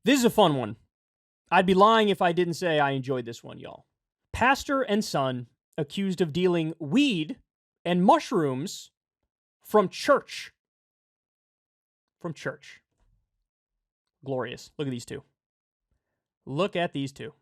This is a fun one. I'd be lying if I didn't say I enjoyed this one, y'all. Pastor and son accused of dealing weed and mushrooms from church. From church. Glorious. Look at these two. Look at these two.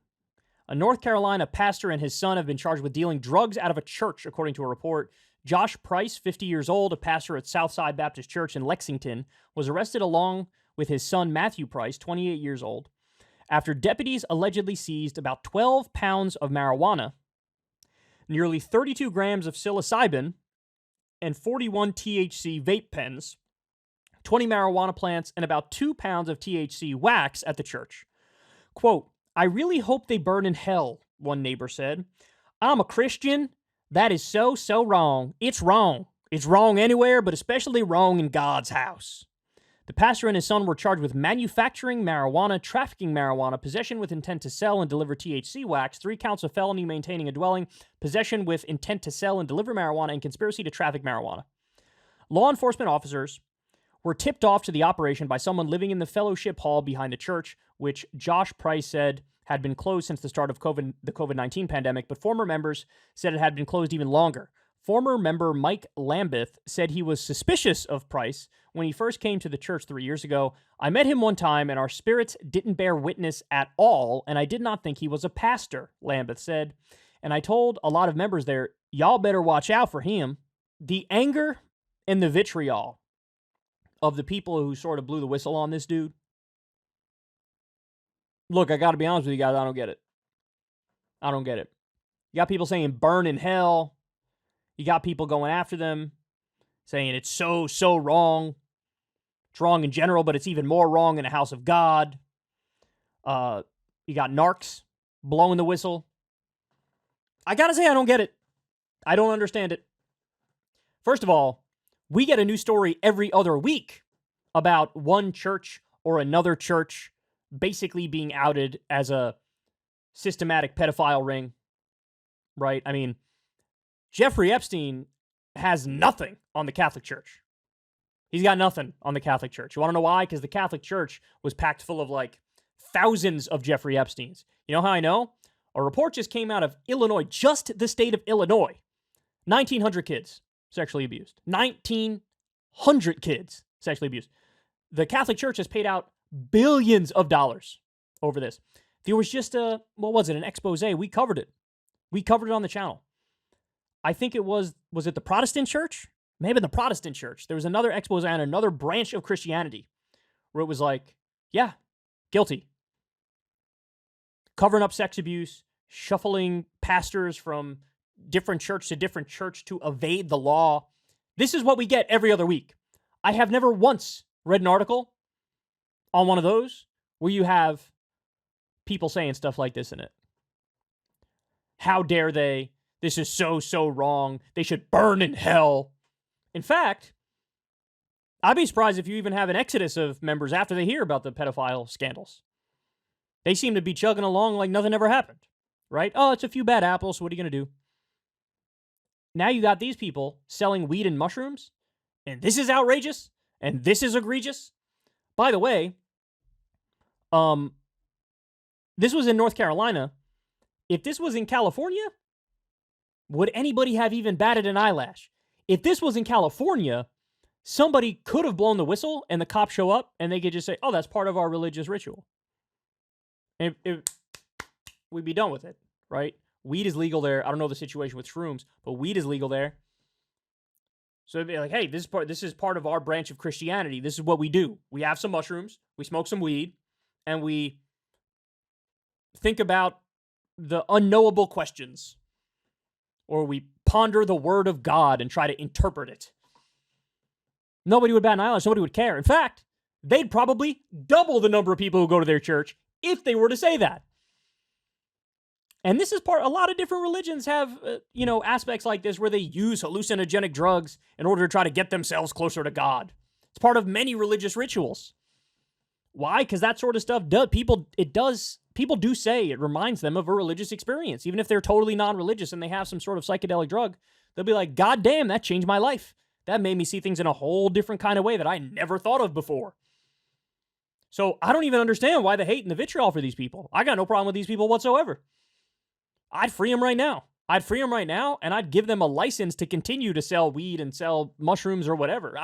A North Carolina pastor and his son have been charged with dealing drugs out of a church, according to a report. Josh Price, 50 years old, a pastor at Southside Baptist Church in Lexington, was arrested along with his son Matthew Price, 28 years old, after deputies allegedly seized about 12 pounds of marijuana, nearly 32 grams of psilocybin, and 41 THC vape pens, 20 marijuana plants, and about 2 pounds of THC wax at the church. Quote, "I really hope they burn in hell," one neighbor said. "I'm a Christian. That is so wrong. It's wrong. It's wrong anywhere, but especially wrong in God's house." The pastor and his son were charged with manufacturing marijuana, trafficking marijuana, possession with intent to sell and deliver THC wax, 3 counts of felony maintaining a dwelling, possession with intent to sell and deliver marijuana, and conspiracy to traffic marijuana. Law enforcement officers were tipped off to the operation by someone living in the fellowship hall behind the church, which Josh Price said had been closed since the start of the COVID-19 pandemic, but former members said it had been closed even longer. Former member Mike Lambeth said he was suspicious of Price when he first came to the church 3 years ago. "I met him one time and our spirits didn't bear witness at all, and I did not think he was a pastor," Lambeth said. "And I told a lot of members there, y'all better watch out for him." The anger and the vitriol of the people who sort of blew the whistle on this dude. Look, I got to be honest with you guys, I don't get it. I don't get it. You got people saying burn in hell. You got people going after them, saying it's so wrong. It's wrong in general, but it's even more wrong in the house of God. You got narcs blowing the whistle. I got to say, I don't get it. I don't understand it. First of all, we get a new story every other week about one church or another church basically being outed as a systematic pedophile ring, right? I mean, Jeffrey Epstein has nothing on the Catholic Church. He's got nothing on the Catholic Church. You want to know why? Because the Catholic Church was packed full of like thousands of Jeffrey Epsteins. You know how I know? A report just came out of Illinois, just the state of Illinois. 1,900 kids sexually abused. 1,900 kids sexually abused. The Catholic Church has paid out billions of dollars over this. There was just an expose. We covered it. We covered it on the channel. I think it was it the Protestant church? Maybe the Protestant church. There was another expose on another branch of Christianity where it was like, yeah, guilty. Covering up sex abuse, shuffling pastors from different church to different church to evade the law. This is what we get every other week. I have never once read an article on one of those where you have people saying stuff like this in it. How dare they? This is so wrong. They should burn in hell. In fact, I'd be surprised if you even have an exodus of members after they hear about the pedophile scandals. They seem to be chugging along like nothing ever happened, right? Oh, it's a few bad apples, so what are you going to do? Now you got these people selling weed and mushrooms, and this is outrageous, and this is egregious. By the way, this was in North Carolina. If this was in California, would anybody have even batted an eyelash? If this was in California, somebody could have blown the whistle and the cops show up and they could just say, oh, that's part of our religious ritual. And we'd be done with it, right? Weed is legal there. I don't know the situation with shrooms, but weed is legal there. So it'd be like, hey, this is part of our branch of Christianity. This is what we do. We have some mushrooms, we smoke some weed, and we think about the unknowable questions. Or we ponder the word of God and try to interpret it. Nobody would bat an eyelash. Nobody would care. In fact, they'd probably double the number of people who go to their church if they were to say that. And this is a lot of different religions have, aspects like this where they use hallucinogenic drugs in order to try to get themselves closer to God. It's part of many religious rituals. Why? Because that sort of stuff people do say it reminds them of a religious experience. Even if they're totally non-religious and they have some sort of psychedelic drug, they'll be like, God damn, that changed my life. That made me see things in a whole different kind of way that I never thought of before. So I don't even understand why the hate and the vitriol for these people. I got no problem with these people whatsoever. I'd free them right now. And I'd give them a license to continue to sell weed and sell mushrooms or whatever.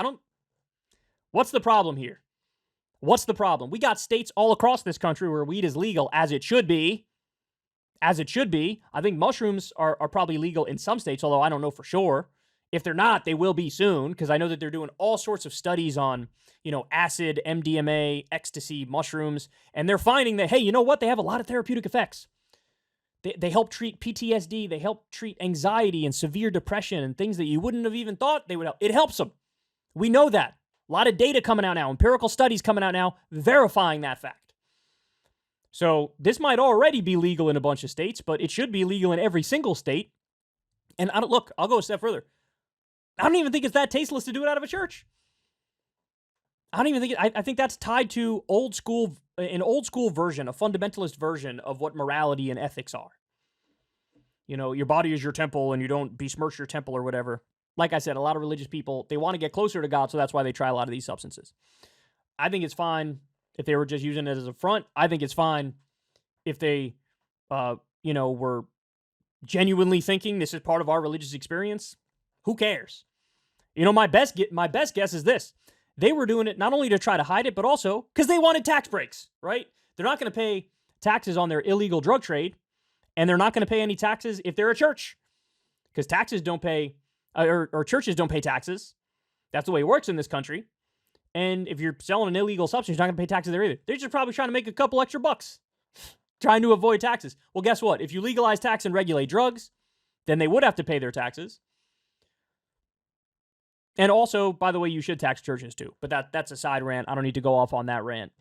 What's the problem here? What's the problem? We got states all across this country where weed is legal, as it should be. As it should be. I think mushrooms are probably legal in some states, although I don't know for sure. If they're not, they will be soon, because I know that they're doing all sorts of studies on, acid, MDMA, ecstasy, mushrooms, and they're finding that, hey, you know what? They have a lot of therapeutic effects. They help treat PTSD. They help treat anxiety and severe depression and things that you wouldn't have even thought they would help. It helps them. We know that. A lot of data coming out now, empirical studies coming out now, verifying that fact. So this might already be legal in a bunch of states, but it should be legal in every single state. And I'll go a step further. I don't even think it's that tasteless to do it out of a church. I don't even think I think that's tied to an old school version, a fundamentalist version of what morality and ethics are. Your body is your temple and you don't besmirch your temple or whatever. Like I said, a lot of religious people, they want to get closer to God, so that's why they try a lot of these substances. I think it's fine if they were just using it as a front. I think it's fine if they, were genuinely thinking this is part of our religious experience. Who cares? My best guess is this. They were doing it not only to try to hide it, but also because they wanted tax breaks, right? They're not going to pay taxes on their illegal drug trade, and they're not going to pay any taxes if they're a church, because taxes don't pay, or churches don't pay taxes. That's the way it works in this country. And if you're selling an illegal substance, you're not going to pay taxes there either. They're just probably trying to make a couple extra bucks, trying to avoid taxes. Well, guess what? If you legalize tax and regulate drugs, then they would have to pay their taxes. And also, by the way, you should tax churches too. But that's a side rant. I don't need to go off on that rant.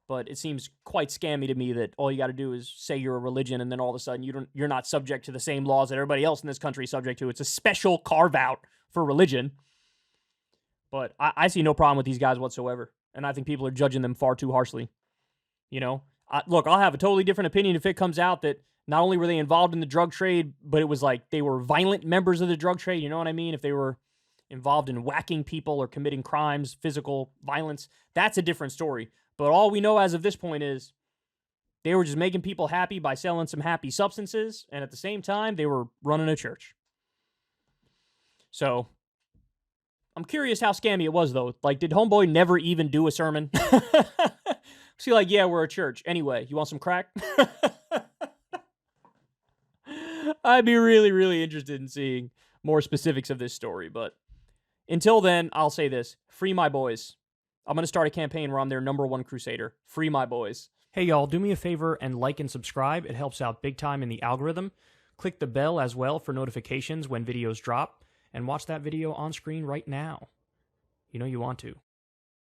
But it seems quite scammy to me that all you got to do is say you're a religion, and then all of a sudden you're not subject to the same laws that everybody else in this country is subject to. It's a special carve-out for religion. But I see no problem with these guys whatsoever. And I think people are judging them far too harshly. Look, I'll have a totally different opinion if it comes out that not only were they involved in the drug trade, but it was like they were violent members of the drug trade. You know what I mean? If they were involved in whacking people or committing crimes, physical violence, that's a different story. But all we know as of this point is they were just making people happy by selling some happy substances, and at the same time, they were running a church. So, I'm curious how scammy it was, though. Like, did Homeboy never even do a sermon? Was he like, yeah, we're a church. Anyway, you want some crack? I'd be really, really interested in seeing more specifics of this story, but until then, I'll say this. Free my boys. I'm going to start a campaign where I'm their #1 crusader. Free my boys. Hey, y'all, do me a favor and like and subscribe. It helps out big time in the algorithm. Click the bell as well for notifications when videos drop, and watch that video on screen right now. You know you want to.